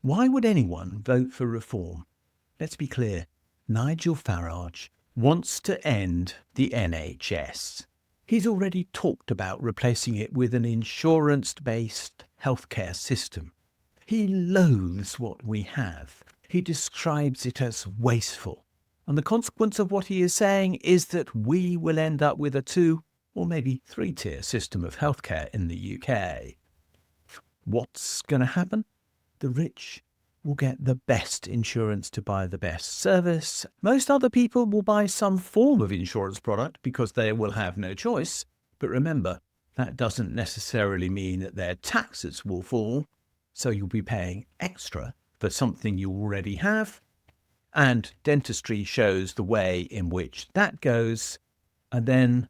Why would anyone vote for reform? Let's be clear. Nigel Farage wants to end the NHS. He's already talked about replacing it with an insurance-based healthcare system. He loathes what we have. He describes it as wasteful. And the consequence of what he is saying is that we will end up with a 2 or maybe 3-tier system of healthcare in the UK. What's going to happen? The rich will get the best insurance to buy the best service. Most other people will buy some form of insurance product because they will have no choice. But remember, that doesn't necessarily mean that their taxes will fall, so you'll be paying extra for something you already have. And dentistry shows the way in which that goes, and then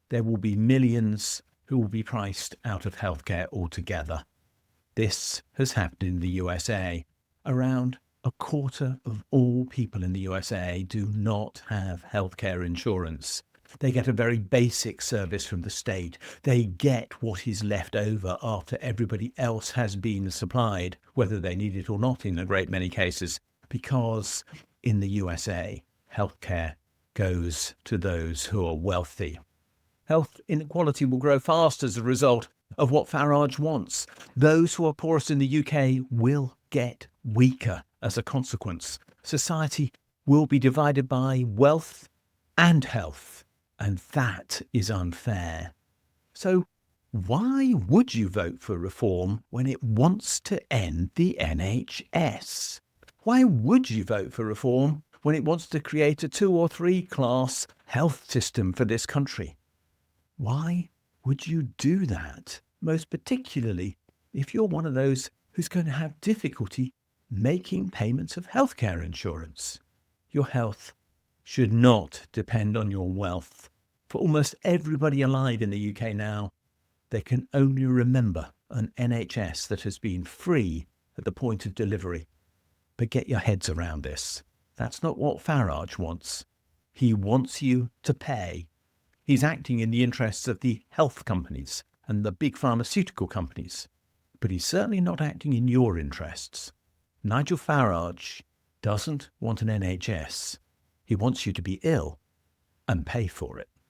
there will be millions who will be priced out of healthcare altogether. This has happened in the USA. Around a quarter of all people in the USA do not have healthcare insurance. They get a very basic service from the state. They get what is left over after everybody else has been supplied, whether they need it or not in a great many cases, because in the USA, healthcare goes to those who are wealthy. Health inequality will grow fast as a result of what Farage wants. Those who are poorest in the UK will get weaker as a consequence. Society will be divided by wealth and health, and that is unfair. So why would you vote for reform when it wants to end the NHS? Why would you vote for reform when it wants to create a 2 or 3 class health system for this country? Why would you do that? Most particularly if you're one of those who's going to have difficulty making payments of healthcare insurance. Your health should not depend on your wealth. For almost everybody alive in the UK now, they can only remember an NHS that has been free at the point of delivery. But get your heads around this. That's not what Farage wants. He wants you to pay. He's acting in the interests of the health companies and the big pharmaceutical companies. But he's certainly not acting in your interests. Nigel Farage doesn't want an NHS. He wants you to be ill and pay for it.